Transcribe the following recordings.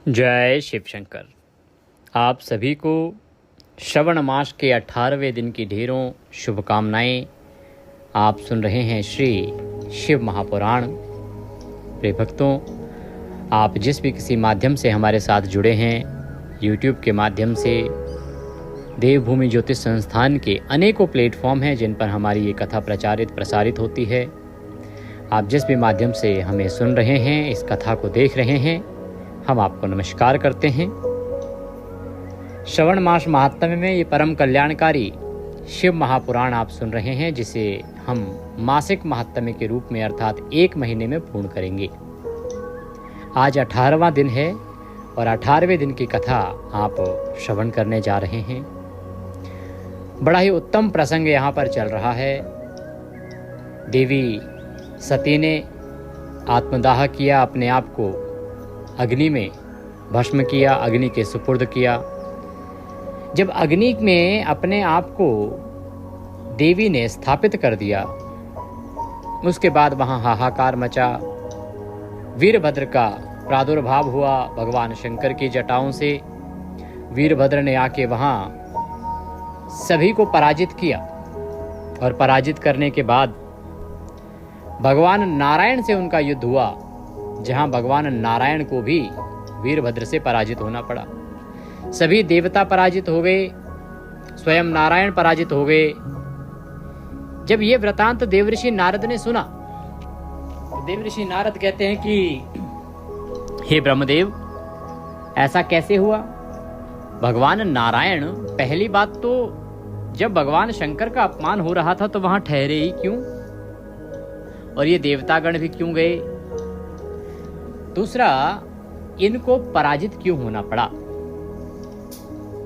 जय शिव शंकर। आप सभी को श्रवण मास के 18वें दिन की ढेरों शुभकामनाएं। आप सुन रहे हैं श्री शिव महापुराण। प्रिय भक्तों, आप जिस भी किसी माध्यम से हमारे साथ जुड़े हैं, यूट्यूब के माध्यम से, देवभूमि ज्योतिष संस्थान के अनेकों प्लेटफॉर्म हैं जिन पर हमारी ये कथा प्रसारित होती है। आप जिस भी माध्यम से हमें सुन रहे हैं, इस कथा को देख रहे हैं, हम आपको नमस्कार करते हैं। श्रवण मास महात्म्य में ये परम कल्याणकारी शिव महापुराण आप सुन रहे हैं, जिसे हम मासिक महात्म्य के रूप में अर्थात 1 महीने में पूर्ण करेंगे। आज 18वां दिन है और 18वें दिन की कथा आप श्रवण करने जा रहे हैं। बड़ा ही उत्तम प्रसंग यहाँ पर चल रहा है। देवी सती ने आत्मदाह किया, अपने आप को अग्नि में भस्म किया, अग्नि के सुपुर्द किया। जब अग्नि में अपने आप को देवी ने स्थापित कर दिया, उसके बाद वहाँ हाहाकार मचा। वीरभद्र का प्रादुर्भाव हुआ भगवान शंकर की जटाओं से। वीरभद्र ने आके वहाँ सभी को पराजित किया और पराजित करने के बाद भगवान नारायण से उनका युद्ध हुआ, जहां भगवान नारायण को भी वीरभद्र से पराजित होना पड़ा। सभी देवता पराजित हो गए, स्वयं नारायण पराजित हो गए। जब ये वृतांत देवऋषि नारद ने सुना तो देवऋषि नारद कहते हैं कि हे ब्रह्मदेव, ऐसा कैसे हुआ? भगवान नारायण, पहली बात तो जब भगवान शंकर का अपमान हो रहा था तो वहां ठहरे ही क्यों, और ये देवतागण भी क्यों गए? दूसरा, इनको पराजित क्यों होना पड़ा?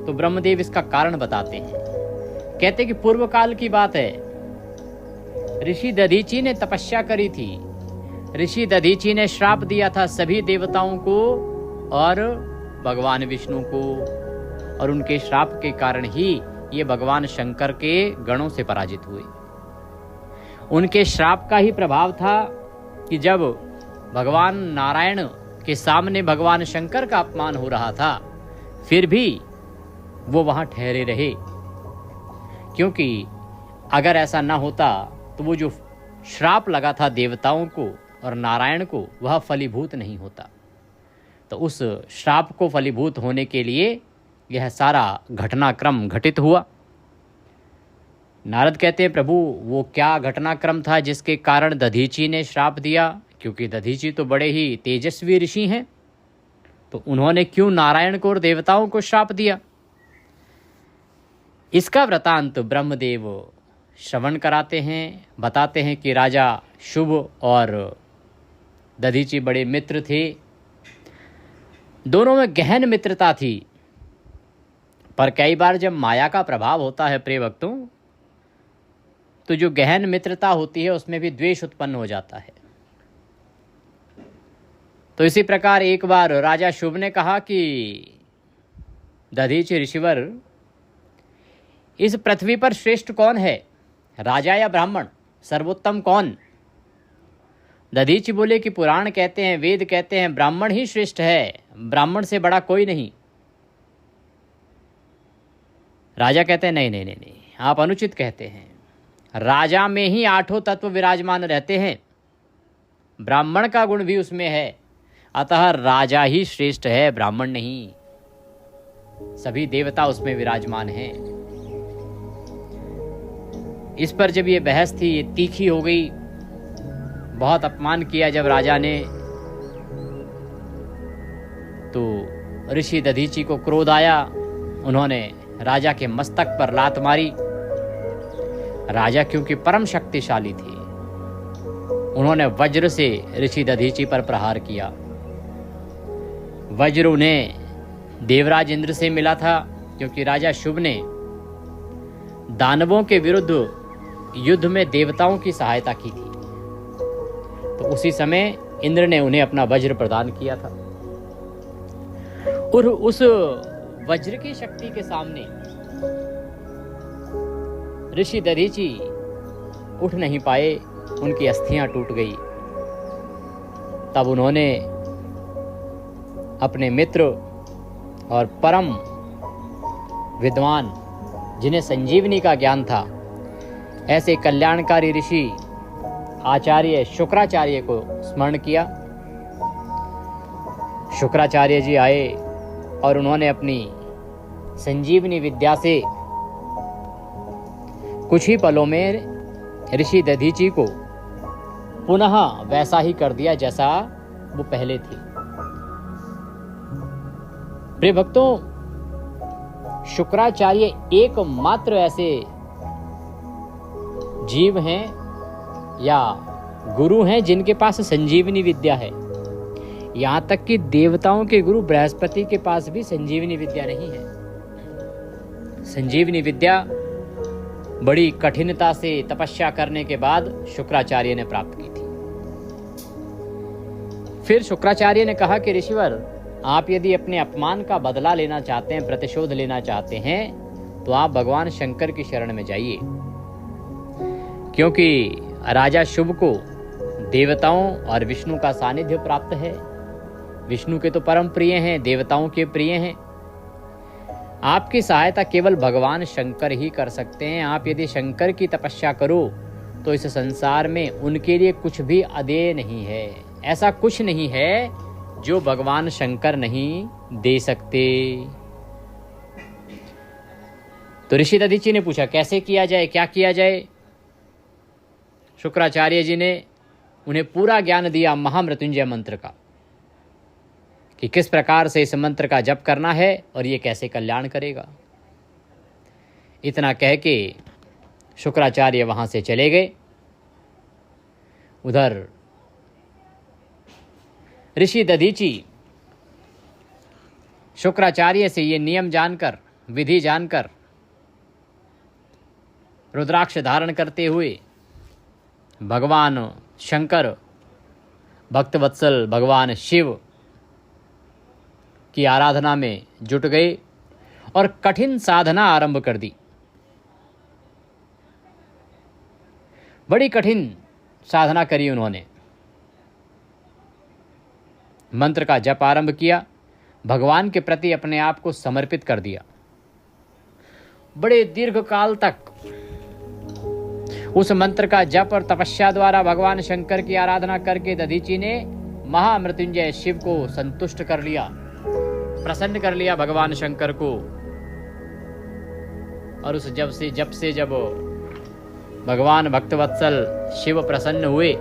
तो ब्रह्मदेव इसका कारण बताते हैं। कहते कि पूर्व काल की बात है। ऋषि दधीची ने तपस्या करी थी। ऋषि दधीची ने श्राप दिया था सभी देवताओं को और भगवान विष्णु को, और उनके श्राप के कारण ही ये भगवान शंकर के गणों से पराजित हुए। उनके श्राप का ही प्रभाव था कि जब भगवान नारायण के सामने भगवान शंकर का अपमान हो रहा था, फिर भी वो वहां ठहरे रहे, क्योंकि अगर ऐसा ना होता तो वो जो श्राप लगा था देवताओं को और नारायण को, वह फलीभूत नहीं होता। तो उस श्राप को फलीभूत होने के लिए यह सारा घटनाक्रम घटित हुआ। नारद कहते हैं, प्रभु वो क्या घटनाक्रम था जिसके कारण दधीची ने श्राप दिया? क्योंकि दधीची तो बड़े ही तेजस्वी ऋषि हैं, तो उन्होंने क्यों नारायण को और देवताओं को श्राप दिया? इसका वृतांत ब्रह्मदेव श्रवण कराते हैं, बताते हैं कि राजा शुभ और दधीची बड़े मित्र थे। दोनों में गहन मित्रता थी, पर कई बार जब माया का प्रभाव होता है प्रिय भक्तों, तो जो गहन मित्रता होती है उसमें भी द्वेष उत्पन्न हो जाता है। तो इसी प्रकार एक बार राजा शुभ ने कहा कि दधीची ऋषिवर, इस पृथ्वी पर श्रेष्ठ कौन है, राजा या ब्राह्मण? सर्वोत्तम कौन? दधीची बोले कि पुराण कहते हैं, वेद कहते हैं, ब्राह्मण ही श्रेष्ठ है, ब्राह्मण से बड़ा कोई नहीं। राजा कहते हैं, नहीं नहीं नहीं नहीं, आप अनुचित कहते हैं। राजा में ही 8 तत्व विराजमान रहते हैं, ब्राह्मण का गुण भी उसमें है, अतः राजा ही श्रेष्ठ है, ब्राह्मण नहीं। सभी देवता उसमें विराजमान हैं। इस पर जब ये बहस थी, ये तीखी हो गई, बहुत अपमान किया जब राजा ने, तो ऋषि दधीची को क्रोध आया। उन्होंने राजा के मस्तक पर लात मारी। राजा क्योंकि परम शक्तिशाली थे, उन्होंने वज्र से ऋषि दधीची पर प्रहार किया। वज्र उन्हें देवराज इंद्र से मिला था, क्योंकि राजा शुभ ने दानवों के विरुद्ध युद्ध में देवताओं की सहायता की थी। तो उसी समय इंद्र ने उन्हें अपना वज्र प्रदान किया था, और उस वज्र की शक्ति के सामने ऋषि दधीची उठ नहीं पाए, उनकी अस्थियां टूट गई। तब उन्होंने अपने मित्र और परम विद्वान जिन्हें संजीवनी का ज्ञान था, ऐसे कल्याणकारी ऋषि आचार्य शुक्राचार्य को स्मरण किया। शुक्राचार्य जी आए और उन्होंने अपनी संजीवनी विद्या से कुछ ही पलों में ऋषि दधीची को पुनः वैसा ही कर दिया जैसा वो पहले थे। प्रिय भक्तों, शुक्राचार्य एकमात्र ऐसे जीव हैं या गुरु हैं जिनके पास संजीवनी विद्या है। यहां तक कि देवताओं के गुरु बृहस्पति के पास भी संजीवनी विद्या नहीं है। संजीवनी विद्या बड़ी कठिनता से तपस्या करने के बाद शुक्राचार्य ने प्राप्त की थी। फिर शुक्राचार्य ने कहा कि ऋषिवर, आप यदि अपने अपमान का बदला लेना चाहते हैं, प्रतिशोध लेना चाहते हैं, तो आप भगवान शंकर की शरण में जाइए, क्योंकि राजा शुभ को देवताओं और विष्णु का सानिध्य प्राप्त है। विष्णु के तो परम प्रिय हैं, देवताओं के प्रिय हैं। आपकी सहायता केवल भगवान शंकर ही कर सकते हैं। आप यदि शंकर की तपस्या करो तो इस संसार में उनके लिए कुछ भी अदेय नहीं है। ऐसा कुछ नहीं है जो भगवान शंकर नहीं दे सकते। तो ऋषि दधीची ने पूछा, कैसे किया जाए, क्या किया जाए? शुक्राचार्य जी ने उन्हें पूरा ज्ञान दिया महामृत्युंजय मंत्र का, कि किस प्रकार से इस मंत्र का जप करना है और ये कैसे कल्याण करेगा। इतना कह के शुक्राचार्य वहां से चले गए। उधर ऋषि दधीची शुक्राचार्य से ये नियम जानकर, विधि जानकर, रुद्राक्ष धारण करते हुए भगवान शंकर, भक्तवत्सल भगवान शिव की आराधना में जुट गए और कठिन साधना आरंभ कर दी। बड़ी कठिन साधना करी उन्होंने। मंत्र का जप आरंभ किया, भगवान के प्रति अपने आप को समर्पित कर दिया। बड़े दीर्घ काल तक उस मंत्र का जप और तपस्या द्वारा भगवान शंकर की आराधना करके दधीची ने महामृत्युंजय शिव को संतुष्ट कर लिया, प्रसन्न कर लिया भगवान शंकर को। और उस जब भगवान भक्तवत्सल शिव प्रसन्न हुए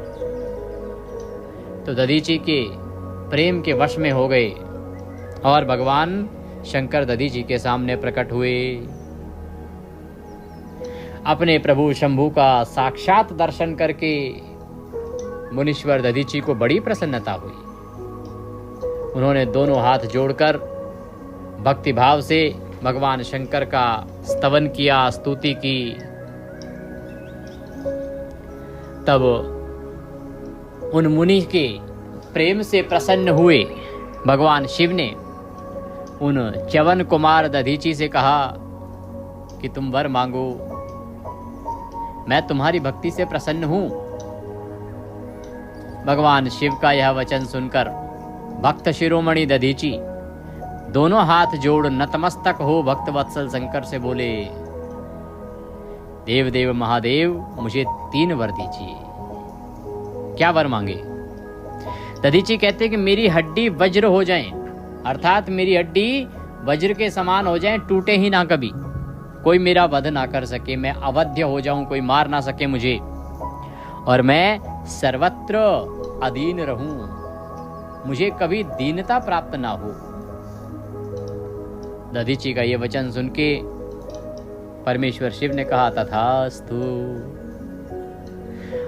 तो दधीची के प्रेम के वश में हो गए और भगवान शंकर दधीची के सामने प्रकट हुए। अपने प्रभु शंभु का साक्षात दर्शन करके मुनीश्वर दधीची को बड़ी प्रसन्नता हुई। उन्होंने दोनों हाथ जोड़कर भक्ति भाव से भगवान शंकर का स्तवन किया, स्तुति की। तब उन मुनि के प्रेम से प्रसन्न हुए भगवान शिव ने उन च्यवन कुमार दधीची से कहा कि तुम वर मांगो, मैं तुम्हारी भक्ति से प्रसन्न हूं। भगवान शिव का यह वचन सुनकर भक्त शिरोमणि दधीची दोनों हाथ जोड़ नतमस्तक हो भक्तवत्सल शंकर से बोले, देव देव महादेव, मुझे 3 वर दीजिए। क्या वर मांगे? दधीची कहते कि मेरी हड्डी वज्र हो जाए, अर्थात मेरी हड्डी वज्र के समान हो जाए, टूटे ही ना कभी, कोई मेरा वध ना कर सके, मैं अवध्य हो जाऊं, कोई मार ना सके मुझे, और मैं सर्वत्र अधीन रहूं, मुझे कभी दीनता प्राप्त ना हो। दधीची का ये वचन सुन के परमेश्वर शिव ने कहा तथास्तु,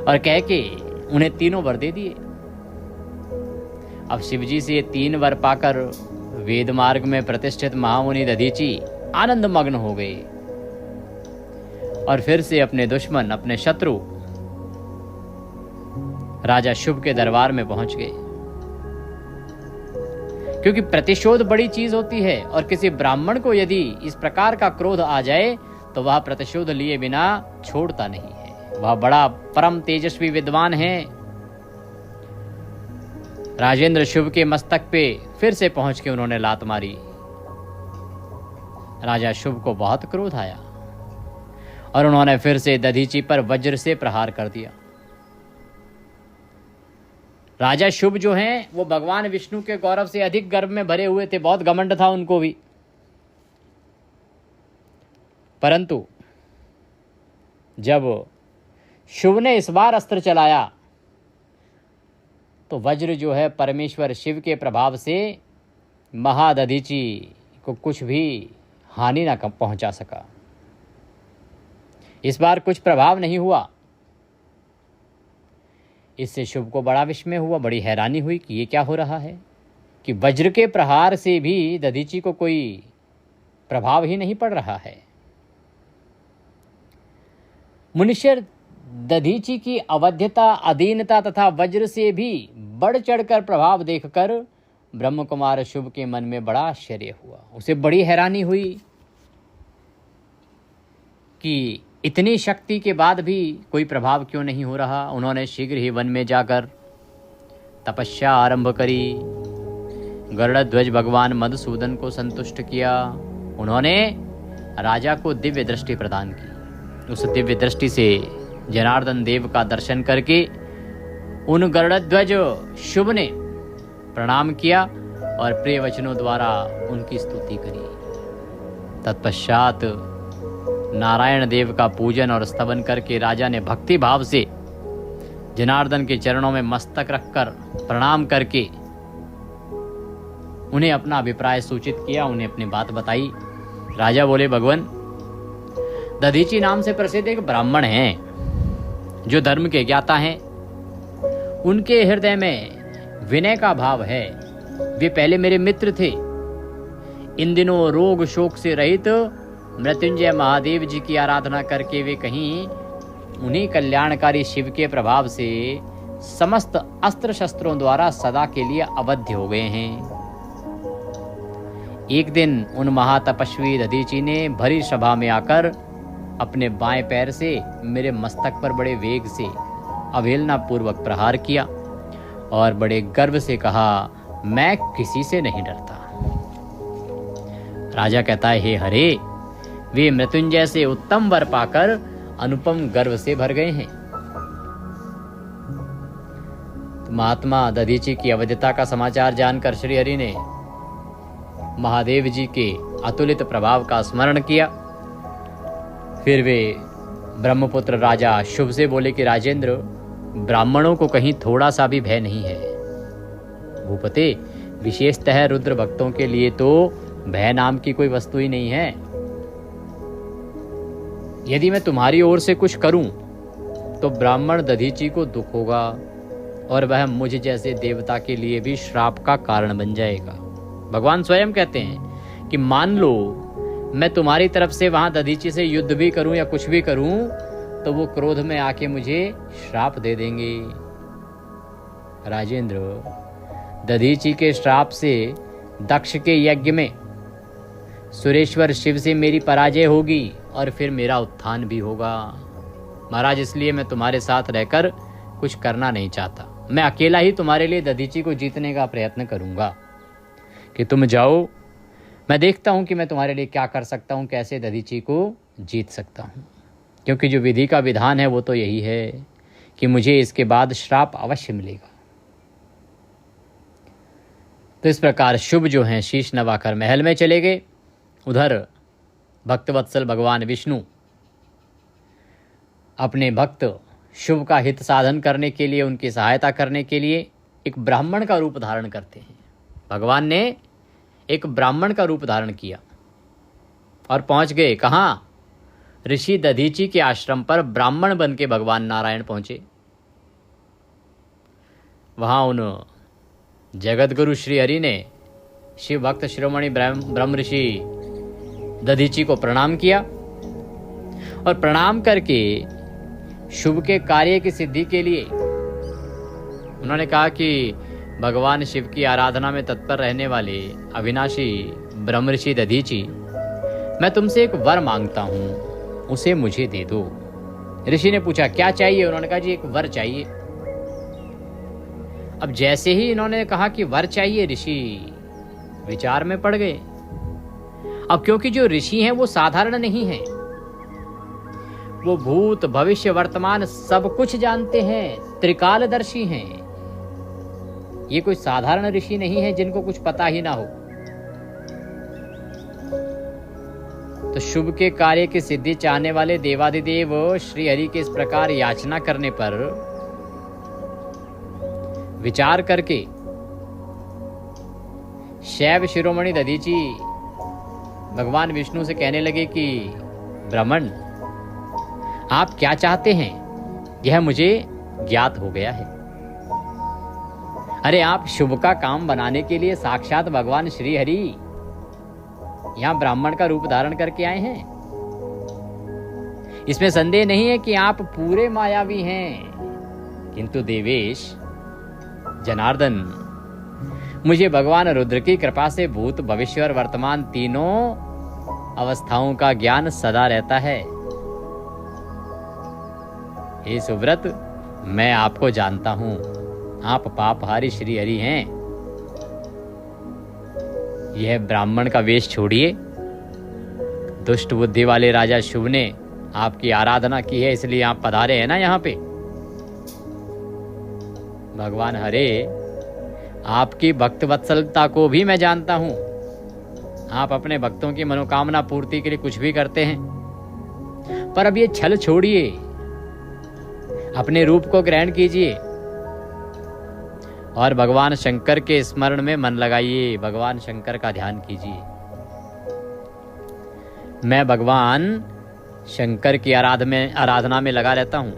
और कह के उन्हें 3 वर दे दिए। अब शिवजी से 3 वर पाकर वेद मार्ग में प्रतिष्ठित महामुनि दधीची आनंद मग्न हो गए और फिर से अपने दुश्मन, अपने शत्रु राजा शुभ के दरबार में पहुंच गए। क्योंकि प्रतिशोध बड़ी चीज होती है और किसी ब्राह्मण को यदि इस प्रकार का क्रोध आ जाए तो वह प्रतिशोध लिए बिना छोड़ता नहीं है। वह बड़ा परम तेजस्वी विद्वान है। राजेंद्र शुभ के मस्तक पे फिर से पहुंच के उन्होंने लात मारी। राजा शुभ को बहुत क्रोध आया और उन्होंने फिर से दधीची पर वज्र से प्रहार कर दिया। राजा शुभ जो हैं वो भगवान विष्णु के गौरव से अधिक गर्व में भरे हुए थे, बहुत घमंड था उनको भी। परंतु जब शुभ ने इस बार अस्त्र चलाया तो वज्र जो है परमेश्वर शिव के प्रभाव से महादधीची को कुछ भी हानि ना पहुंचा सका। इस बार कुछ प्रभाव नहीं हुआ। इससे शुभ को बड़ा विस्मय हुआ, बड़ी हैरानी हुई कि ये क्या हो रहा है कि वज्र के प्रहार से भी दधीची को कोई प्रभाव ही नहीं पड़ रहा है। मनुष्य दधीची की अवध्यता, अधीनता तथा वज्र से भी बढ़ चढ़कर प्रभाव देखकर ब्रह्म कुमार शुभ के मन में बड़ा आश्चर्य हुआ। उसे बड़ी हैरानी हुई कि इतनी शक्ति के बाद भी कोई प्रभाव क्यों नहीं हो रहा। उन्होंने शीघ्र ही वन में जाकर तपस्या आरंभ करी। गरुड़ध्वज भगवान मधुसूदन को संतुष्ट किया। उन्होंने राजा को दिव्य दृष्टि प्रदान की। उस दिव्य दृष्टि से जनार्दन देव का दर्शन करके उन गरुड़ध्वज शुभ ने प्रणाम किया और प्रिय वचनों द्वारा उनकी स्तुति करी। तत्पश्चात नारायण देव का पूजन और स्तवन करके राजा ने भक्ति भाव से जनार्दन के चरणों में मस्तक रखकर प्रणाम करके उन्हें अपना अभिप्राय सूचित किया, उन्हें अपनी बात बताई। राजा बोले, भगवान, दधीची नाम से प्रसिद्ध एक ब्राह्मण हैं जो धर्म के ज्ञाता हैं। उनके हृदय में विनय का भाव है। वे पहले मेरे मित्र थे। इन दिनों रोग शोक से रहित मृत्युंजय महादेव जी की आराधना करके वे कहीं उन्हीं कल्याणकारी शिव के प्रभाव से समस्त अस्त्र शस्त्रों द्वारा सदा के लिए अवध्य हो गए हैं। एक दिन उन महातपस्वी दधीची ने भरी सभा में आकर अपने बाएं पैर से मेरे मस्तक पर बड़े वेग से अवहेलना पूर्वक प्रहार किया और बड़े गर्व से कहा, मैं किसी से नहीं डरता। राजा कहता है, हे हरे, वे मृत्युंजय से उत्तम वर पाकर अनुपम गर्व से भर गए हैं। तो महात्मा दधीची की अवध्यता का समाचार जानकर श्री हरि ने महादेव जी के अतुलित प्रभाव का स्मरण किया। फिर वे ब्रह्मपुत्र राजा शुभ से बोले कि राजेंद्र, ब्राह्मणों को कहीं थोड़ा सा भी भय नहीं है। भूपते, विशेषतः रुद्र भक्तों के लिए तो भय नाम की कोई वस्तु ही नहीं है। यदि मैं तुम्हारी ओर से कुछ करूं तो ब्राह्मण दधीची को दुख होगा और वह मुझ जैसे देवता के लिए भी श्राप का कारण बन जाएगा। भगवान स्वयं कहते हैं कि मान लो मैं तुम्हारी तरफ से वहां दधीची से युद्ध भी करूं या कुछ भी करूं तो वो क्रोध में आके मुझे श्राप दे देंगे। राजेंद्र, दधीची के श्राप से दक्ष के यज्ञ में सुरेश्वर शिव से मेरी पराजय होगी और फिर मेरा उत्थान भी होगा। महाराज, इसलिए मैं तुम्हारे साथ रहकर कुछ करना नहीं चाहता। मैं अकेला ही तुम्हारे लिए दधीची को जीतने का प्रयत्न करूंगा कि तुम जाओ, मैं देखता हूं कि मैं तुम्हारे लिए क्या कर सकता हूं, कैसे दधीची को जीत सकता हूं। क्योंकि जो विधि का विधान है वो तो यही है कि मुझे इसके बाद श्राप अवश्य मिलेगा। तो इस प्रकार शुभ जो हैं शीश नवाकर महल में चले गए। उधर भक्तवत्सल भगवान विष्णु अपने भक्त शुभ का हित साधन करने के लिए, उनकी सहायता करने के लिए एक ब्राह्मण का रूप धारण करते हैं। भगवान ने एक ब्राह्मण का रूप धारण किया और पहुंच गए कहाँ? ऋषि दधीची के आश्रम पर ब्राह्मण बन के भगवान नारायण पहुंचे। वहां उन जगत गुरु श्री हरि ने शिव भक्त शिरोमणि ब्रह्म ऋषि दधीची को प्रणाम किया और प्रणाम करके शुभ के कार्य की सिद्धि के लिए उन्होंने कहा कि भगवान शिव की आराधना में तत्पर रहने वाले अविनाशी ब्रह्म ऋषि दधीची, मैं तुमसे एक वर मांगता हूं, उसे मुझे दे दो। ऋषि ने पूछा क्या चाहिए? उन्होंने कहा जी एक वर चाहिए। अब जैसे ही इन्होंने कहा कि वर चाहिए, ऋषि विचार में पड़ गए। अब क्योंकि जो ऋषि हैं वो साधारण नहीं हैं, वो भूत भविष्य वर्तमान सब कुछ जानते हैं, त्रिकालदर्शी हैं। ये कोई साधारण ऋषि नहीं है जिनको कुछ पता ही ना हो। तो शुभ के कार्य की सिद्धि चाहने वाले देवाधिदेव श्री हरि के इस प्रकार याचना करने पर विचार करके शैव शिरोमणि दधीची भगवान विष्णु से कहने लगे कि ब्राह्मण, आप क्या चाहते हैं यह मुझे ज्ञात हो गया है। अरे आप शुभ का काम बनाने के लिए साक्षात भगवान श्री हरि यहां ब्राह्मण का रूप धारण करके आए हैं। इसमें संदेह नहीं है कि आप पूरे मायावी हैं, किंतु देवेश जनार्दन, मुझे भगवान रुद्र की कृपा से भूत भविष्य और वर्तमान तीनों अवस्थाओं का ज्ञान सदा रहता है। हे सुव्रत, मैं आपको जानता हूं, आप पापहारी श्री हरि हैं। यह ब्राह्मण का वेश छोड़िए। दुष्ट बुद्धि वाले राजा शुभ ने आपकी आराधना की है, इसलिए आप पधारे हैं ना यहाँ पे। भगवान हरे, आपकी भक्त वत्सलता को भी मैं जानता हूं। आप अपने भक्तों की मनोकामना पूर्ति के लिए कुछ भी करते हैं, पर अब ये छल छोड़िए, अपने रूप को ग्रहण कीजिए और भगवान शंकर के स्मरण में मन लगाइए, भगवान शंकर का ध्यान कीजिए। मैं भगवान शंकर की आराधना में लगा रहता हूं।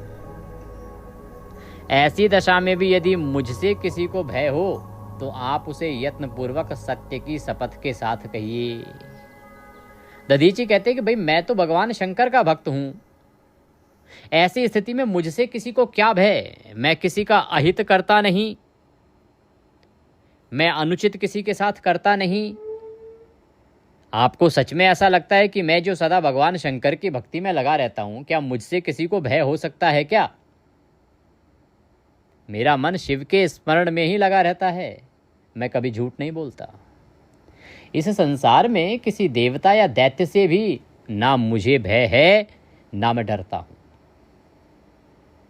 ऐसी दशा में भी यदि मुझसे किसी को भय हो तो आप उसे यत्न पूर्वक सत्य की शपथ के साथ कहिए। दधीची कहते कि भाई मैं तो भगवान शंकर का भक्त हूं, ऐसी स्थिति में मुझसे किसी को क्या भय। मैं किसी का अहित करता नहीं, मैं अनुचित किसी के साथ करता नहीं। आपको सच में ऐसा लगता है कि मैं जो सदा भगवान शंकर की भक्ति में लगा रहता हूं, क्या मुझसे किसी को भय हो सकता है क्या? मेरा मन शिव के स्मरण में ही लगा रहता है, मैं कभी झूठ नहीं बोलता। इस संसार में किसी देवता या दैत्य से भी ना मुझे भय है, ना मैं डरता हूं।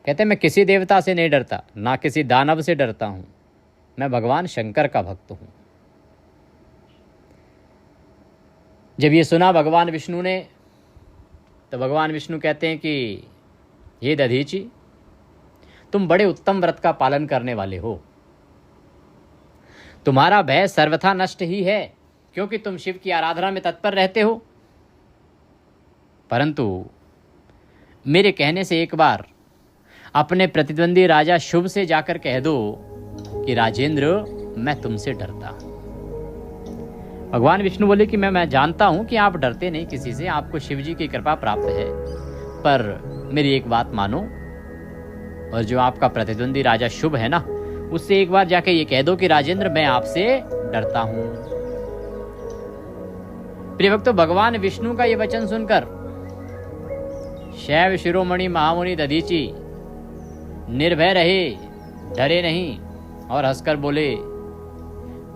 कहते मैं किसी देवता से नहीं डरता, ना किसी दानव से डरता हूं, मैं भगवान शंकर का भक्त हूं। जब ये सुना भगवान विष्णु ने, तो भगवान विष्णु कहते हैं कि ये दधीची, तुम बड़े उत्तम व्रत का पालन करने वाले हो। तुम्हारा भय सर्वथा नष्ट ही है, क्योंकि तुम शिव की आराधना में तत्पर रहते हो। परंतु मेरे कहने से एक बार अपने प्रतिद्वंदी राजा शुभ से जाकर कह दो कि राजेंद्र, मैं तुमसे डरता हूं। भगवान विष्णु बोले कि मैं जानता हूं कि आप डरते नहीं किसी से, आपको शिव जी की कृपा प्राप्त है, पर मेरी एक बात मानो, और जो आपका प्रतिद्वंदी राजा शुभ है ना, उससे एक बार जाके ये कह दो कि राजेंद्र, मैं आपसे डरता हूं। प्रिय भक्तों, भगवान विष्णु का ये वचन सुनकर शैव शिरोमणि महामुनि दधीची निर्भय रहे, डरे नहीं, और हंसकर बोले,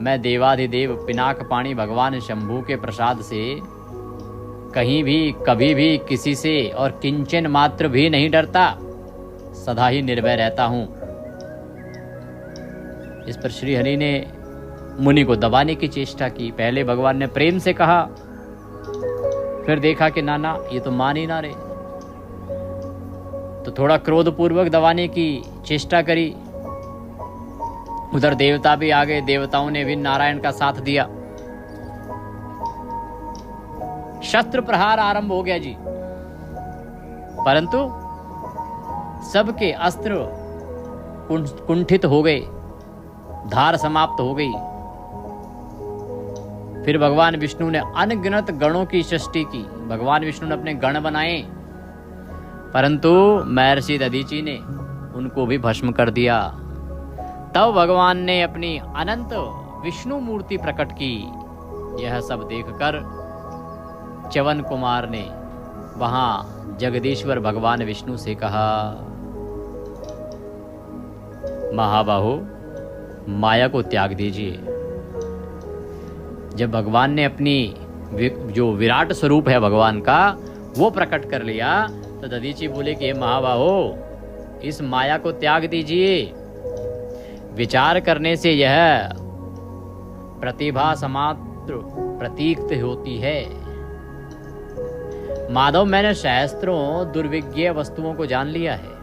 मैं देवाधिदेव पिनाक पाणी भगवान शंभू के प्रसाद से कहीं भी कभी भी किसी से और किंचन मात्र भी नहीं डरता, सदा ही निर्भय रहता हूं। इस पर श्री हरि ने मुनि को दबाने की चेष्टा की। पहले भगवान ने प्रेम से कहा, फिर देखा कि ना ये तो मान ही ना रहे, तो थोड़ा क्रोधपूर्वक दबाने की चेष्टा करी। उधर देवता भी आ गए, देवताओं ने भी नारायण का साथ दिया। शस्त्र प्रहार आरंभ हो गया जी, परंतु सबके अस्त्र कुंठित हो गए, धार समाप्त हो गई। फिर भगवान विष्णु ने अनगिनत गणों की सृष्टि की। भगवान विष्णु ने अपने गण बनाए, परंतु महर्षि दधीची ने उनको भी भस्म कर दिया। तब भगवान ने अपनी अनंत विष्णु मूर्ति प्रकट की। यह सब देखकर च्यवन कुमार ने वहां जगदीश्वर भगवान विष्णु से कहा, महाबाहो, माया को त्याग दीजिए। जब भगवान ने अपनी जो विराट स्वरूप है भगवान का वो प्रकट कर लिया तो दधीची बोले कि हे महाबाहो, इस माया को त्याग दीजिए। विचार करने से यह प्रतिभा समात्र प्रतीक्त होती है। माधव, मैंने शास्त्रों दुर्विज्ञ वस्तुओं को जान लिया है।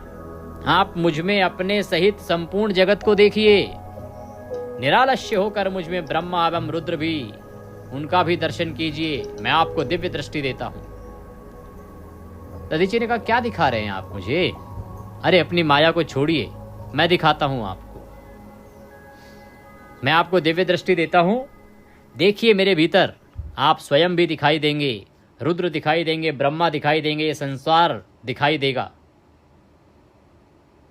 आप मुझ में अपने सहित संपूर्ण जगत को देखिए। निरालस्य होकर मुझ में ब्रह्मा एवं रुद्र भी, उनका भी दर्शन कीजिए। मैं आपको दिव्य दृष्टि देता हूं। दधीची ने कहा, क्या दिखा रहे हैं आप मुझे? अरे अपनी माया को छोड़िए, मैं दिखाता हूं आपको। मैं आपको दिव्य दृष्टि देता हूं। देखिए मेरे भीतर आप स्वयं भी दिखाई देंगे, रुद्र दिखाई देंगे, ब्रह्मा दिखाई देंगे, ये संसार दिखाई देगा।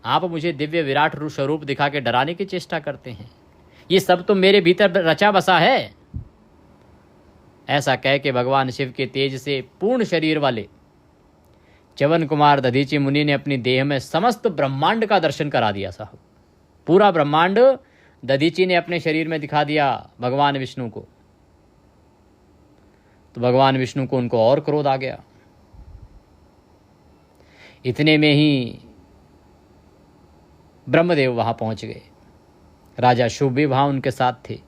आप मुझे दिव्य विराट स्वरूप दिखा के डराने की चेष्टा करते हैं। ये सब तो मेरे भीतर रचा बसा है। ऐसा कह के भगवान शिव के तेज से पूर्ण शरीर वाले च्यवन कुमार दधीची मुनि ने अपनी देह में समस्त ब्रह्मांड का दर्शन करा दिया। साहब, पूरा ब्रह्मांड दधीची ने अपने शरीर में दिखा दिया भगवान विष्णु को। तो भगवान विष्णु को उनको और क्रोध आ गया। इतने में ही ब्रह्मदेव वहां पहुंच गए। राजा शुभ भी वहां उनके साथ थे।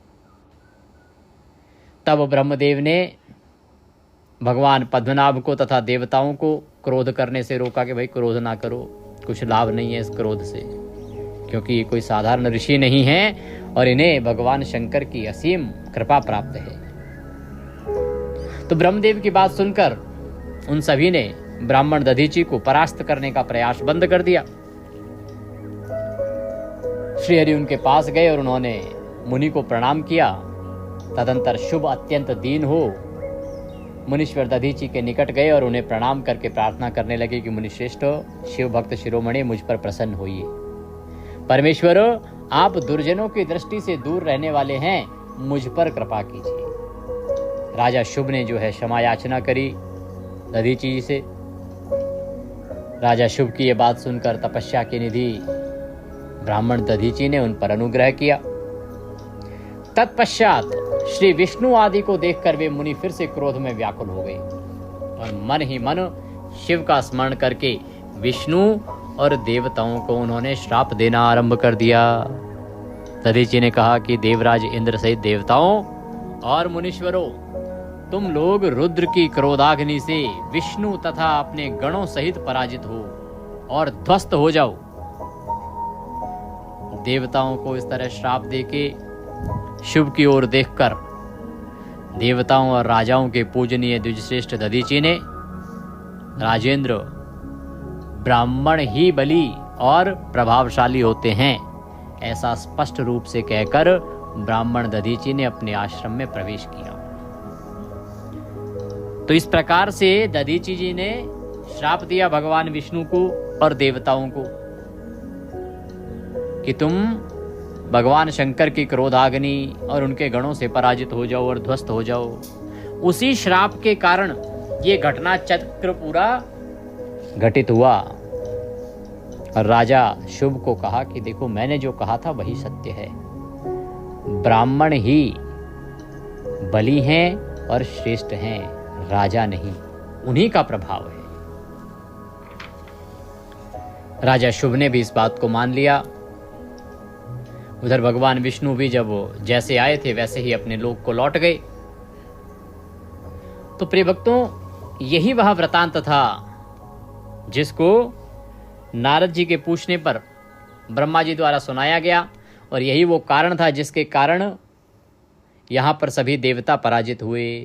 तब ब्रह्मदेव ने भगवान पद्मनाभ को तथा देवताओं को क्रोध करने से रोका कि भाई क्रोध ना करो, कुछ लाभ नहीं है इस क्रोध से, क्योंकि ये कोई साधारण ऋषि नहीं है और इन्हें भगवान शंकर की असीम कृपा प्राप्त है। तो ब्रह्मदेव की बात सुनकर उन सभी ने ब्राह्मण दधीची को परास्त करने का प्रयास बंद कर दिया। श्रीहरि उनके पास गए और उन्होंने मुनि को प्रणाम किया। तदंतर शुभ अत्यंत दीन हो मुनीश्वर दधीची के निकट गए और उन्हें प्रणाम करके प्रार्थना करने लगे कि मुनिश्रेष्ठ, शिव भक्त शिरोमणि, मुझ पर प्रसन्न होइए। परमेश्वर, आप दुर्जनों की दृष्टि से दूर रहने वाले हैं, मुझ पर कृपा कीजिए। राजा शुभ ने जो है क्षमा याचना करी दधीची जी से। राजा शुभ की यह बात सुनकर तपस्या की निधि ब्राह्मण दधीची ने उन पर अनुग्रह किया। तत्पश्चात श्री विष्णु आदि को देखकर वे मुनि फिर से क्रोध में व्याकुल हो गए और मन ही मन शिव का स्मरण करके विष्णु और देवताओं को उन्होंने श्राप देना आरंभ कर दिया। दधीची ने कहा कि देवराज इंद्र सहित देवताओं और मुनीश्वरों, तुम लोग रुद्र की क्रोधाग्नि से विष्णु तथा अपने गणों सहित पराजित हो और ध्वस्त हो जाओ। देवताओं को इस तरह श्राप देके शुभ की ओर देखकर देवताओं और राजाओं के पूजनीय द्विजश्रेष्ठ दधीची ने, राजेंद्र, ब्राह्मण ही बली और प्रभावशाली होते हैं, ऐसा स्पष्ट रूप से कहकर ब्राह्मण दधीची ने अपने आश्रम में प्रवेश किया। तो इस प्रकार से दधीची जी ने श्राप दिया भगवान विष्णु को और देवताओं को कि तुम भगवान शंकर की क्रोधाग्नि और उनके गणों से पराजित हो जाओ और ध्वस्त हो जाओ। उसी श्राप के कारण ये घटना चक्र पूरा घटित हुआ। और राजा शुभ को कहा कि देखो, मैंने जो कहा था वही सत्य है। ब्राह्मण ही बली हैं और श्रेष्ठ हैं, राजा नहीं। उन्हीं का प्रभाव है। राजा शुभ ने भी इस बात को मान लिया। उधर भगवान विष्णु भी जब जैसे आए थे वैसे ही अपने लोक को लौट गए। तो प्रिय भक्तों, यही वह वृतांत था जिसको नारद जी के पूछने पर ब्रह्मा जी द्वारा सुनाया गया और यही वो कारण था जिसके कारण यहाँ पर सभी देवता पराजित हुए।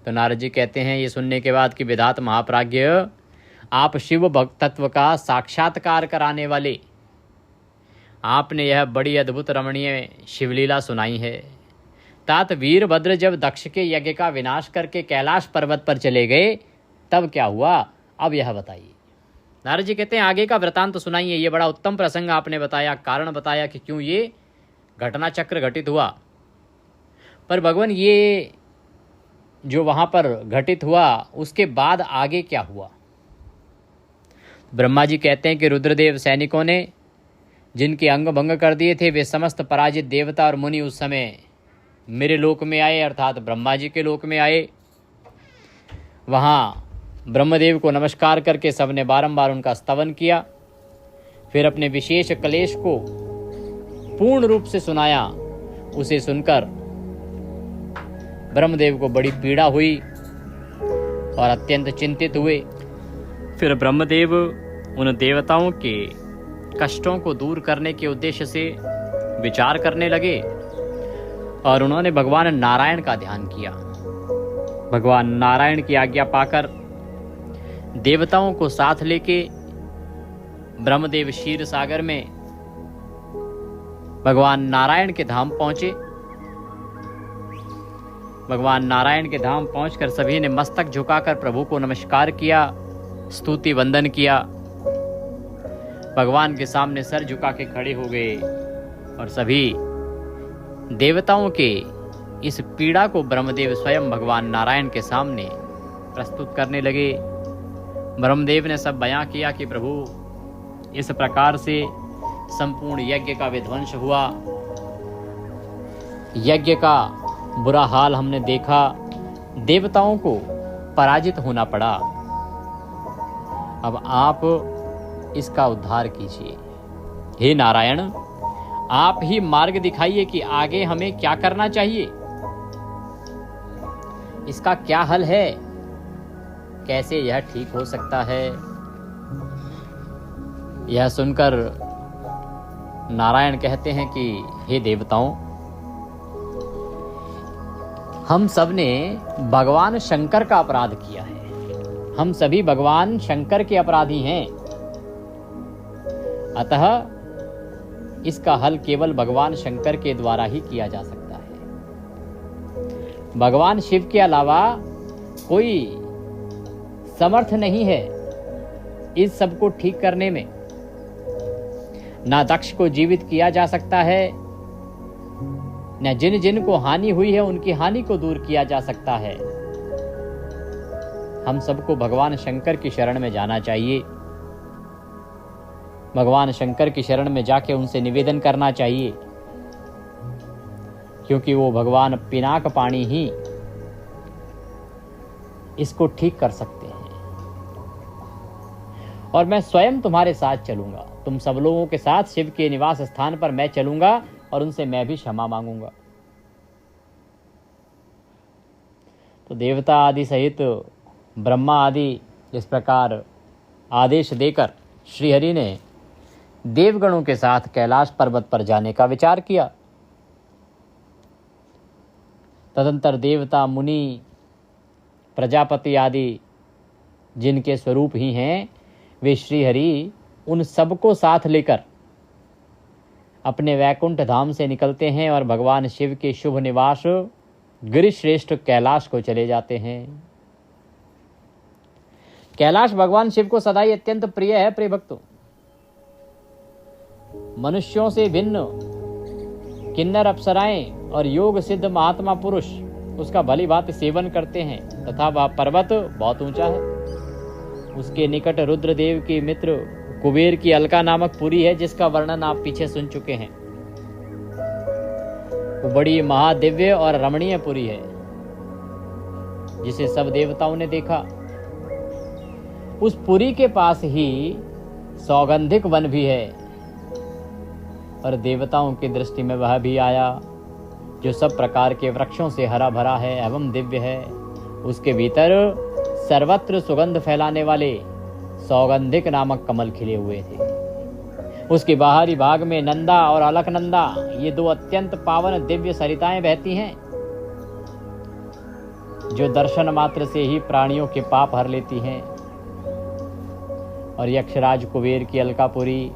तो नारद जी कहते हैं ये सुनने के बाद कि विधात महाप्राज्ञ, आप शिव भक्त तत्व का साक्षात्कार कराने वाले, आपने यह बड़ी अद्भुत रमणीय शिवलीला सुनाई है। तात वीरभद्र जब दक्ष के यज्ञ का विनाश करके कैलाश पर्वत पर चले गए तब क्या हुआ, अब यह बताइए। नारद जी कहते हैं आगे का वृतांत तो सुनाइए। ये बड़ा उत्तम प्रसंग आपने बताया, कारण बताया कि क्यों ये घटना चक्र घटित हुआ। पर भगवान, ये जो वहाँ पर घटित हुआ उसके बाद आगे क्या हुआ? ब्रह्मा जी कहते हैं कि रुद्रदेव सैनिकों ने जिनके अंग भंग कर दिए थे, वे समस्त पराजित देवता और मुनि उस समय मेरे लोक में आए, अर्थात ब्रह्मा जी के लोक में आए। वहाँ ब्रह्मदेव को नमस्कार करके सबने बारंबार उनका स्तवन किया। फिर अपने विशेष क्लेश को पूर्ण रूप से सुनाया। उसे सुनकर ब्रह्मदेव को बड़ी पीड़ा हुई और अत्यंत चिंतित हुए। फिर ब्रह्मदेव उन देवताओं के कष्टों को दूर करने के उद्देश्य से विचार करने लगे और उन्होंने भगवान नारायण का ध्यान किया। भगवान नारायण की आज्ञा पाकर देवताओं को साथ लेके ब्रह्मदेव क्षीर सागर में भगवान नारायण के धाम पहुंचे। भगवान नारायण के धाम पहुंचकर सभी ने मस्तक झुकाकर प्रभु को नमस्कार किया, स्तुति वंदन किया। भगवान के सामने सर झुका के खड़े हो गए और सभी देवताओं के इस पीड़ा को ब्रह्मदेव स्वयं भगवान नारायण के सामने प्रस्तुत करने लगे। ब्रह्मदेव ने सब बयां किया कि प्रभु, इस प्रकार से संपूर्ण यज्ञ का विध्वंस हुआ, यज्ञ का बुरा हाल हमने देखा, देवताओं को पराजित होना पड़ा। अब आप इसका उद्धार कीजिए। हे नारायण, आप ही मार्ग दिखाइए कि आगे हमें क्या करना चाहिए, इसका क्या हल है, कैसे यह ठीक हो सकता है। यह सुनकर नारायण कहते हैं कि हे देवताओं, हम सब ने भगवान शंकर का अपराध किया है। हम सभी भगवान शंकर के अपराधी हैं। अतः इसका हल केवल भगवान शंकर के द्वारा ही किया जा सकता है। भगवान शिव के अलावा कोई समर्थ नहीं है इस सब को ठीक करने में। ना दक्ष को जीवित किया जा सकता है, न जिन जिन को हानि हुई है उनकी हानि को दूर किया जा सकता है। हम सबको भगवान शंकर की शरण में जाना चाहिए। भगवान शंकर की शरण में जाके उनसे निवेदन करना चाहिए, क्योंकि वो भगवान पिनाक पाणी ही इसको ठीक कर सकते हैं। और मैं स्वयं तुम्हारे साथ चलूंगा। तुम सब लोगों के साथ शिव के निवास स्थान पर मैं चलूंगा और उनसे मैं भी क्षमा मांगूंगा। तो देवता आदि सहित ब्रह्मा आदि इस प्रकार आदेश देकर श्रीहरि ने देवगणों के साथ कैलाश पर्वत पर जाने का विचार किया। तदंतर देवता, मुनि, प्रजापति आदि जिनके स्वरूप ही हैं, वे श्रीहरि उन सबको साथ लेकर अपने वैकुंठ धाम से निकलते हैं और भगवान शिव के शुभ निवास गिरिश्रेष्ठ कैलाश को चले जाते हैं। कैलाश भगवान शिव को सदा ही अत्यंत प्रिय है। प्रिय भक्तों, मनुष्यों से भिन्न किन्नर अप्सराएं और योग सिद्ध महात्मा पुरुष उसका भली भांति सेवन करते हैं, तथा वह पर्वत बहुत ऊंचा है। उसके निकट रुद्रदेव के मित्र कुबेर की अलका नामक पुरी है, जिसका वर्णन आप पीछे सुन चुके हैं। वो बड़ी महादिव्य और रमणीय पुरी है, जिसे सब देवताओं ने देखा। उस पुरी के पास ही सौगंधिक वन भी है, और देवताओं की दृष्टि में वह भी आया, जो सब प्रकार के वृक्षों से हरा भरा है एवं दिव्य है। उसके भीतर सर्वत्र सुगंध फैलाने वाले सौगंधिक नामक कमल खिले हुए थे। उसके बाहरी भाग में नंदा और अलकनंदा, ये दो अत्यंत पावन दिव्य सरिताएं बहती हैं, जो दर्शन मात्र से ही प्राणियों के पाप हर लेती हैं। और यक्षराज कुबेर की अलकापुरी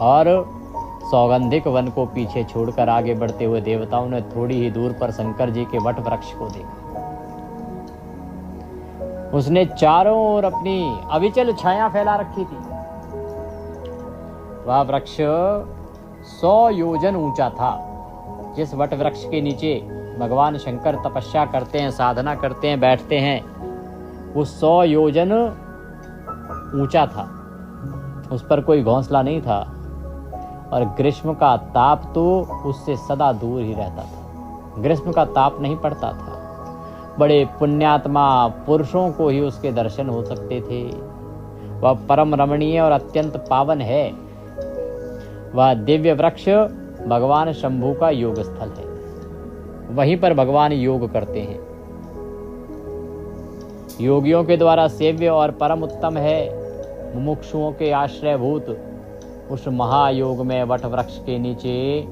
और सौगंधिक वन को पीछे छोड़कर आगे बढ़ते हुए देवताओं ने थोड़ी ही दूर पर शंकर जी के वट वृक्ष को देखा। उसने चारों ओर अपनी अविचल छाया फैला रखी थी। वह वृक्ष 100 योजन ऊंचा था। जिस वट वृक्ष के नीचे भगवान शंकर तपस्या करते हैं, साधना करते हैं, बैठते हैं, वो 100 योजन ऊंचा था। उस पर कोई घोंसला नहीं था। और ग्रीष्म का ताप तो उससे सदा दूर ही रहता था। ग्रीष्म का ताप नहीं पड़ता था। बड़े पुण्यात्मा पुरुषों को ही उसके दर्शन हो सकते थे। वह परम रमणीय और अत्यंत पावन है। वह दिव्य वृक्ष भगवान शंभु का योग स्थल है। वहीं पर भगवान योग करते हैं। योगियों के द्वारा सेव्य और परम उत्तम है। मुमुक्षुओं के आश्रयभूत उस महायोग में वट वृक्ष के नीचे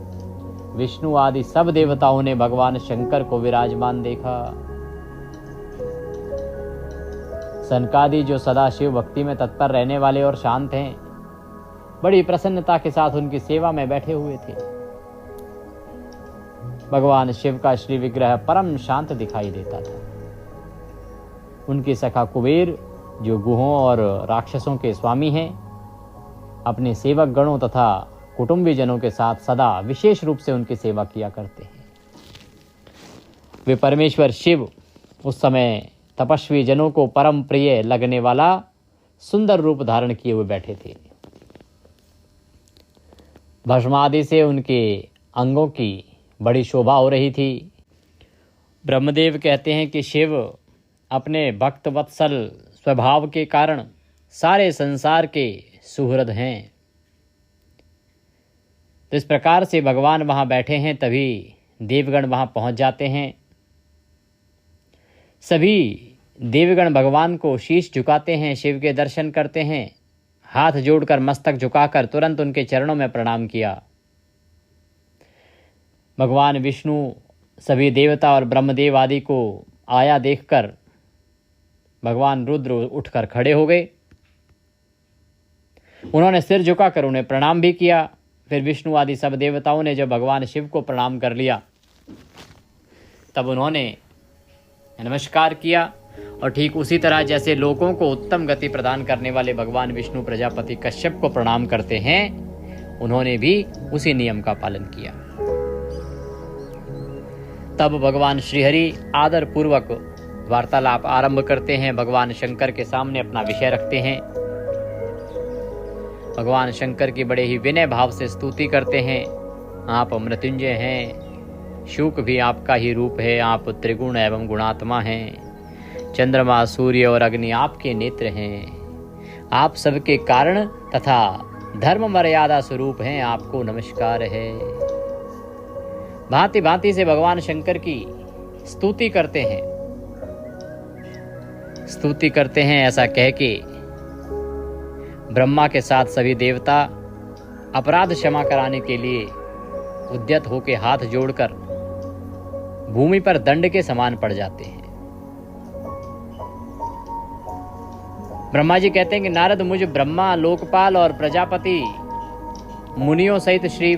विष्णु आदि सब देवताओं ने भगवान शंकर को विराजमान देखा। सनकादि जो सदा शिव भक्ति में तत्पर रहने वाले और शांत हैं, बड़ी प्रसन्नता के साथ उनकी सेवा में बैठे हुए थे। भगवान शिव का श्री विग्रह परम शांत दिखाई देता था। उनकी सखा कुबेर, जो गुहों और राक्षसों के स्वामी हैं, अपने सेवक गणों तथा कुटुंबी जनों के साथ सदा विशेष रूप से उनकी सेवा किया करते हैं। वे परमेश्वर शिव उस समय तपस्वी जनों को परम प्रिय लगने वाला सुंदर रूप धारण किए हुए बैठे थे। भस्मादि से उनके अंगों की बड़ी शोभा हो रही थी। ब्रह्मदेव कहते हैं कि शिव अपने भक्त वत्सल स्वभाव के कारण सारे संसार के सुहृद हैं। तो इस प्रकार से भगवान वहां बैठे हैं, तभी देवगण वहां पहुंच जाते हैं। सभी देवगण भगवान को शीश झुकाते हैं, शिव के दर्शन करते हैं। हाथ जोड़कर मस्तक झुकाकर तुरंत उनके चरणों में प्रणाम किया। भगवान विष्णु सभी देवता और ब्रह्मदेव आदि को आया देखकर भगवान रुद्र उठकर खड़े हो गए। उन्होंने सिर झुकाकर उन्हें प्रणाम भी किया। फिर विष्णु आदि सब देवताओं ने जब भगवान शिव को प्रणाम कर लिया, तब उन्होंने नमस्कार किया। और ठीक उसी तरह जैसे लोगों को उत्तम गति प्रदान करने वाले भगवान विष्णु प्रजापति कश्यप को प्रणाम करते हैं, उन्होंने भी उसी नियम का पालन किया। तब भगवान श्रीहरि आदर पूर्वक वार्तालाप आरंभ करते हैं। भगवान शंकर के सामने अपना विषय रखते हैं। भगवान शंकर की बड़े ही विनय भाव से स्तुति करते हैं। आप मृत्युंजय हैं, शुक भी आपका ही रूप है, आप त्रिगुण एवं गुणात्मा हैं, चंद्रमा सूर्य और अग्नि आपके नेत्र हैं, आप सबके कारण तथा धर्म मर्यादा स्वरूप हैं, आपको नमस्कार है। भांति भांति से भगवान शंकर की स्तुति करते हैं। ऐसा कह के ब्रह्मा के साथ सभी देवता अपराध क्षमा कराने के लिए उद्यत होकर हाथ जोड़कर भूमि पर दंड के समान पड़ जाते हैं। ब्रह्मा जी कहते हैं कि नारद, मुझ ब्रह्मा, लोकपाल और प्रजापति मुनियों सहित श्री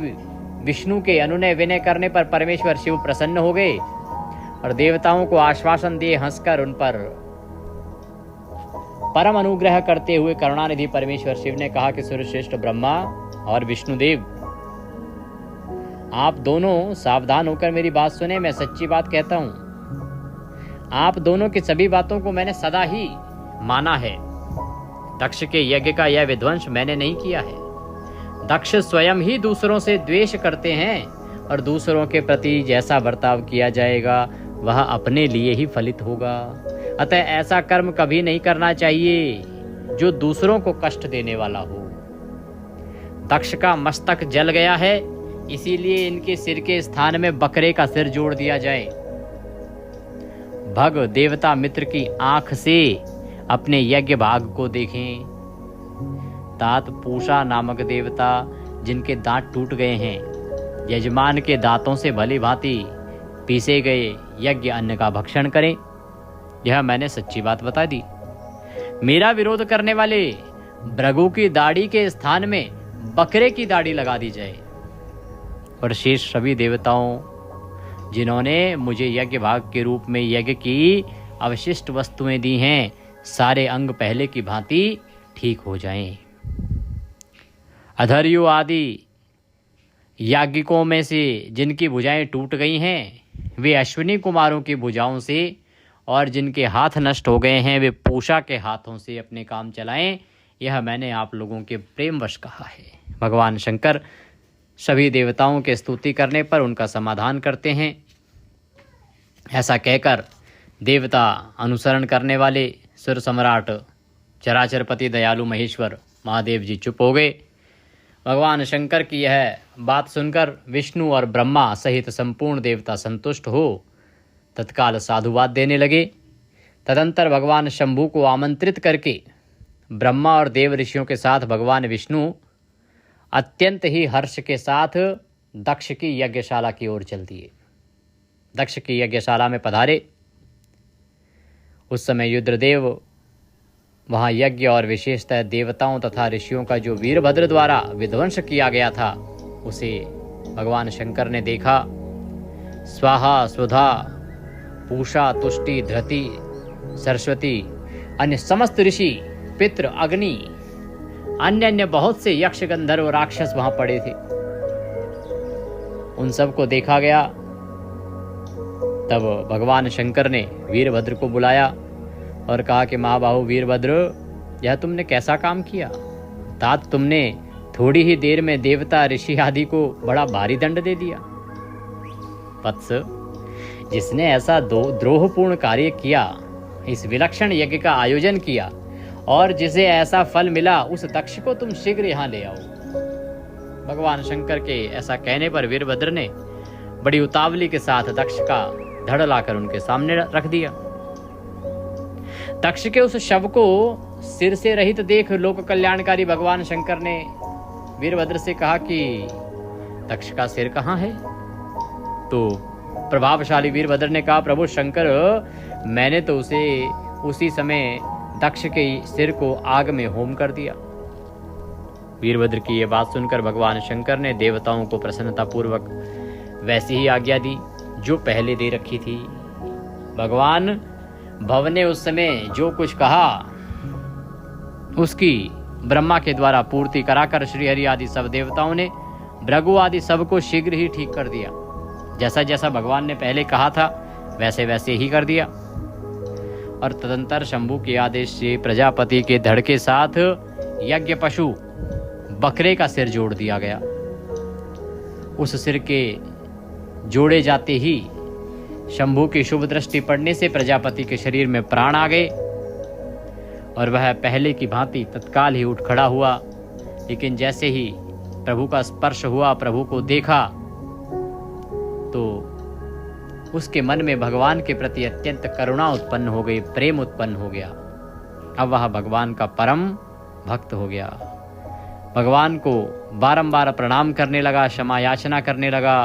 विष्णु के अनुनय विनय करने पर परमेश्वर शिव प्रसन्न हो गए और देवताओं को आश्वासन दिए हंसकर उन पर परम अनुग्रह करते हुए करुणानिधि परमेश्वर शिव ने कहा कि सूर्यश्रेष्ठ ब्रह्मा और विष्णुदेव, आप दोनों सावधान होकर मेरी बात सुने। मैं सच्ची बात कहता हूं, आप दोनों की सभी बातों को मैंने सदा ही माना है। दक्ष के यज्ञ का यह विध्वंस मैंने नहीं किया है। दक्ष स्वयं ही दूसरों से द्वेष करते हैं और दूसरों के प्रति जैसा बर्ताव किया जाएगा वह अपने लिए ही फलित होगा। अतः ऐसा कर्म कभी नहीं करना चाहिए जो दूसरों को कष्ट देने वाला हो। दक्ष का मस्तक जल गया है, इसीलिए इनके सिर के स्थान में बकरे का सिर जोड़ दिया जाए। भग देवता मित्र की आंख से अपने यज्ञ भाग को देखें। तात पूषा नामक देवता जिनके दांत टूट गए हैं, यजमान के दांतों से भली भांति पीसे गए यज्ञ अन्न का भक्षण करें। यह मैंने सच्ची बात बता दी। मेरा विरोध करने वाले भृगु की दाढ़ी के स्थान में बकरे की दाढ़ी लगा दी जाए। और शेष सभी देवताओं जिन्होंने मुझे यज्ञ भाग के रूप में यज्ञ की अवशिष्ट वस्तुएं दी हैं, सारे अंग पहले की भांति ठीक हो जाएं। अधर्यु आदि याज्ञिकों में से जिनकी भुजाएं टूट गई हैं, वे अश्विनी कुमारों की भुजाओं से, और जिनके हाथ नष्ट हो गए हैं वे पूषा के हाथों से अपने काम चलाएं। यह मैंने आप लोगों के प्रेमवश कहा है। भगवान शंकर सभी देवताओं के स्तुति करने पर उनका समाधान करते हैं। ऐसा कहकर देवता अनुसरण करने वाले सुर सम्राट चराचरपति दयालु महेश्वर महादेव जी चुप हो गए। भगवान शंकर की यह बात सुनकर विष्णु और ब्रह्मा सहित संपूर्ण देवता संतुष्ट हो तत्काल साधुवाद देने लगे। तदंतर भगवान शंभु को आमंत्रित करके ब्रह्मा और देव ऋषियों के साथ भगवान विष्णु अत्यंत ही हर्ष के साथ दक्ष की यज्ञशाला की ओर चल दिए। दक्ष की यज्ञशाला में पधारे। उस समय रुद्रदेव वहाँ यज्ञ और विशेषतः देवताओं तथा ऋषियों का जो वीरभद्र द्वारा विध्वंस किया गया था उसे भगवान शंकर ने देखा। स्वाहा स्वधा पूषा तुष्टि धृति सरस्वती अन्य समस्त ऋषि पितृ अग्नि अन्य अन्य बहुत से यक्ष गंधर्व राक्षस वहां पड़े थे। उन सबको देखा गया। तब भगवान शंकर ने वीरभद्र को बुलाया और कहा कि महाबाहु वीरभद्र, यह तुमने कैसा काम किया? तात तुमने थोड़ी ही देर में देवता ऋषि आदि को बड़ा भारी दंड दे दिया। वत्स, जिसने ऐसा द्रोहपूर्ण कार्य किया, इस विलक्षण यज्ञ का आयोजन किया और जिसे ऐसा फल मिला, उस दक्ष को तुम शीघ्र यहाँ ले आओ। भगवान शंकर के ऐसा कहने पर वीरभद्र ने बड़ी उतावली के साथ दक्ष का धड़ लाकर उनके सामने रख दिया। दक्ष के उस शव को सिर से रहित देख लोक कल्याणकारी भगवान शंकर ने वीरभद्र से कहा कि दक्ष का सिर कहाँ है? तो प्रभावशाली वीरभद्र ने कहा, प्रभु शंकर, मैंने तो उसे उसी समय दक्ष के सिर को आग में होम कर दिया। वीरभद्र की यह बात सुनकर भगवान शंकर ने देवताओं को प्रसन्नता पूर्वक वैसी ही आज्ञा दी जो पहले दे रखी थी। भगवान भव ने उस समय जो कुछ कहा उसकी ब्रह्मा के द्वारा पूर्ति कराकर श्रीहरि आदि सब देवताओं ने भृगु आदि सबको शीघ्र ही ठीक कर दिया। जैसा जैसा भगवान ने पहले कहा था वैसे वैसे ही कर दिया। और तदंतर शंभु के आदेश से प्रजापति के धड़ के साथ यज्ञ पशु बकरे का सिर जोड़ दिया गया। उस सिर के जोड़े जाते ही शंभु की शुभ दृष्टि पड़ने से प्रजापति के शरीर में प्राण आ गए और वह पहले की भांति तत्काल ही उठ खड़ा हुआ। लेकिन जैसे ही प्रभु का स्पर्श हुआ, प्रभु को देखा, तो उसके मन में भगवान के प्रति अत्यंत करुणा उत्पन्न हो गई, प्रेम उत्पन्न हो गया। अब वह भगवान का परम भक्त हो गया। भगवान को बारंबार प्रणाम करने लगा, क्षमा याचना करने लगा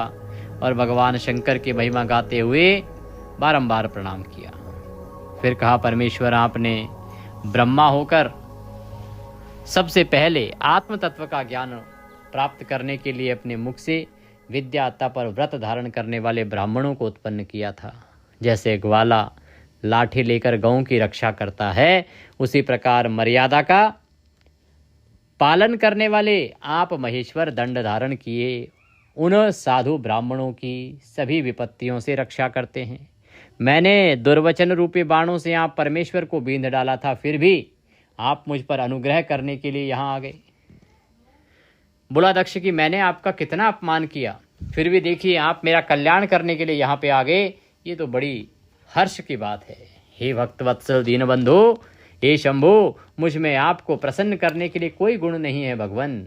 और भगवान शंकर की महिमा गाते हुए बारंबार प्रणाम किया। फिर कहा, परमेश्वर, आपने ब्रह्मा होकर सबसे पहले आत्म तत्व का ज्ञान प्राप्त करने के लिए अपने मुख से विद्या, तप और व्रत धारण करने वाले ब्राह्मणों को उत्पन्न किया था। जैसे ग्वाला लाठी लेकर गौं की रक्षा करता है, उसी प्रकार मर्यादा का पालन करने वाले आप महेश्वर दंड धारण किए उन साधु ब्राह्मणों की सभी विपत्तियों से रक्षा करते हैं। मैंने दुर्वचन रूपी बाणों से आप परमेश्वर को बींध डाला था, फिर भी आप मुझ पर अनुग्रह करने के लिए यहाँ आ गए। बोला दक्ष कि मैंने आपका कितना अपमान किया, फिर भी देखिए आप मेरा कल्याण करने के लिए यहाँ पे आ गए, ये तो बड़ी हर्ष की बात है। हे भक्तवत्सल दीनबंधु, हे शंभु, मुझ में आपको प्रसन्न करने के लिए कोई गुण नहीं है भगवन।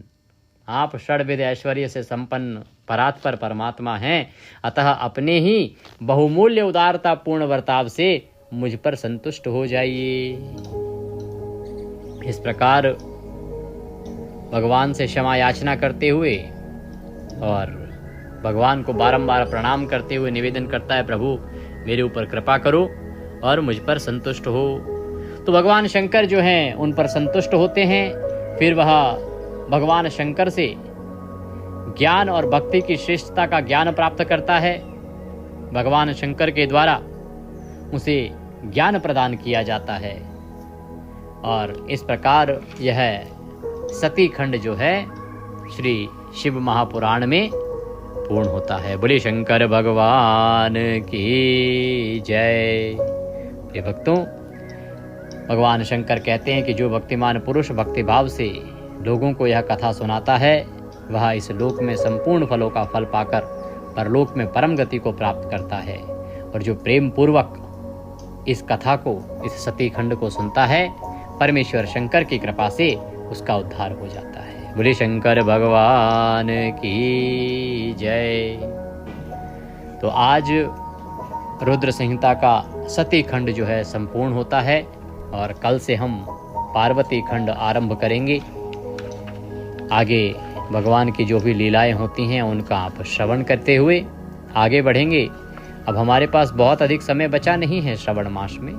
आप षड्विध ऐश्वर्य से संपन्न परात्पर परमात्मा हैं, अतः अपने ही बहुमूल्य उदारता पूर्ण वर्ताव से मुझ पर संतुष्ट हो जाइए। इस प्रकार भगवान से क्षमा याचना करते हुए और भगवान को बारंबार प्रणाम करते हुए निवेदन करता है, प्रभु मेरे ऊपर कृपा करो और मुझ पर संतुष्ट हो। तो भगवान शंकर जो हैं उन पर संतुष्ट होते हैं। फिर वह भगवान शंकर से ज्ञान और भक्ति की श्रेष्ठता का ज्ञान प्राप्त करता है। भगवान शंकर के द्वारा उसे ज्ञान प्रदान किया जाता है और इस प्रकार यह सती खंड जो है श्री शिव महापुराण में पूर्ण होता है। बोले शंकर भगवान की जय। प्रिय भक्तों, भगवान शंकर कहते हैं कि जो भक्तिमान पुरुष भक्तिभाव से लोगों को यह कथा सुनाता है, वह इस लोक में संपूर्ण फलों का फल पाकर परलोक में परम गति को प्राप्त करता है। और जो प्रेम पूर्वक इस कथा को, इस सती खंड को सुनता है, परमेश्वर शंकर की कृपा से उसका उद्धार हो जाता है। बोले शंकर भगवान की जय। तो आज रुद्र संहिता का सती खंड जो है संपूर्ण होता है और कल से हम पार्वती खंड आरंभ करेंगे। आगे भगवान की जो भी लीलाएं होती हैं उनका आप श्रवण करते हुए आगे बढ़ेंगे। अब हमारे पास बहुत अधिक समय बचा नहीं है श्रवण मास में।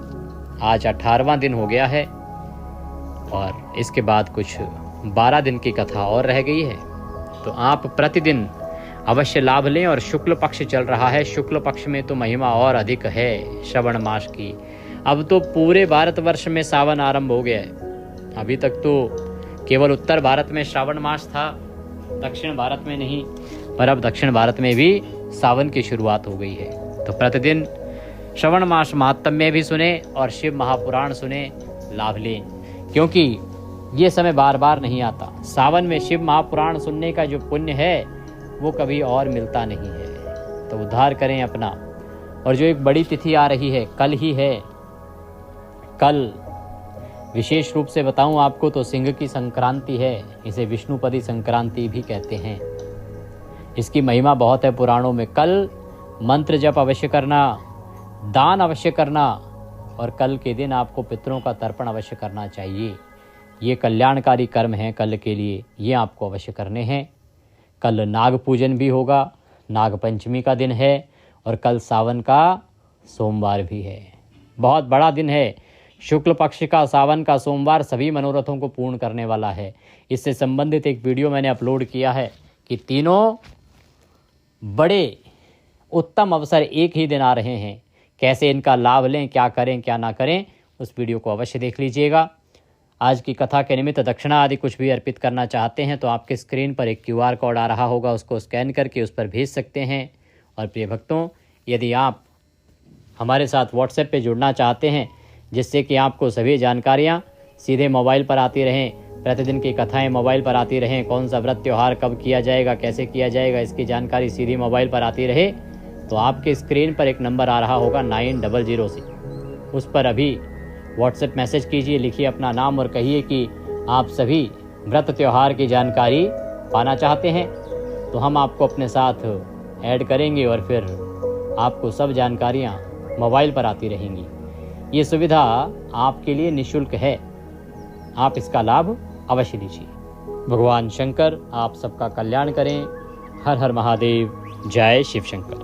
आज 18वां दिन हो गया है और इसके बाद कुछ 12 दिन की कथा और रह गई है। तो आप प्रतिदिन अवश्य लाभ लें। और शुक्ल पक्ष चल रहा है, शुक्ल पक्ष में तो महिमा और अधिक है श्रवण मास की। अब तो पूरे भारतवर्ष में सावन आरंभ हो गया है। अभी तक तो केवल उत्तर भारत में श्रावण मास था, दक्षिण भारत में नहीं, पर अब दक्षिण भारत में भी सावन की शुरुआत हो गई है। तो प्रतिदिन श्रवण मास महात्म्य भी सुने और शिव महापुराण सुने, लाभ लें, क्योंकि ये समय बार बार नहीं आता। सावन में शिव महापुराण सुनने का जो पुण्य है वो कभी और मिलता नहीं है। तो उद्धार करें अपना। और जो एक बड़ी तिथि आ रही है, कल ही है, कल विशेष रूप से बताऊं आपको तो सिंह की संक्रांति है। इसे विष्णुपदी संक्रांति भी कहते हैं। इसकी महिमा बहुत है पुराणों में। कल मंत्र जप अवश्य करना, दान अवश्य करना और कल के दिन आपको पितरों का तर्पण अवश्य करना चाहिए। ये कल्याणकारी कर्म हैं कल के लिए, ये आपको अवश्य करने हैं। कल नाग पूजन भी होगा, नाग पंचमी का दिन है और कल सावन का सोमवार भी है। बहुत बड़ा दिन है। शुक्ल पक्ष का सावन का सोमवार सभी मनोरथों को पूर्ण करने वाला है। इससे संबंधित एक वीडियो मैंने अपलोड किया है कि तीनों बड़े उत्तम अवसर एक ही दिन आ रहे हैं, कैसे इनका लाभ लें, क्या करें क्या ना करें, उस वीडियो को अवश्य देख लीजिएगा। आज की कथा के निमित्त दक्षिणा आदि कुछ भी अर्पित करना चाहते हैं तो आपके स्क्रीन पर एक QR कोड आ रहा होगा, उसको स्कैन करके उस पर भेज सकते हैं। और प्रिय भक्तों, यदि आप हमारे साथ WhatsApp पे जुड़ना चाहते हैं जिससे कि आपको सभी जानकारियाँ सीधे मोबाइल पर आती रहें, प्रतिदिन की कथाएं मोबाइल पर आती रहें, कौन सा व्रत त्यौहार कब किया जाएगा, कैसे किया जाएगा, इसकी जानकारी सीधी मोबाइल पर आती रहे, तो आपके स्क्रीन पर एक नंबर आ रहा होगा 900 से, उस पर अभी WhatsApp मैसेज कीजिए, लिखिए अपना नाम और कहिए कि आप सभी व्रत त्यौहार की जानकारी पाना चाहते हैं। तो हम आपको अपने साथ ऐड करेंगे और फिर आपको सब जानकारियाँ मोबाइल पर आती रहेंगी। ये सुविधा आपके लिए निःशुल्क है, आप इसका लाभ अवश्य लीजिए। भगवान शंकर आप सबका कल्याण करें। हर हर महादेव। जय शिव शंकर।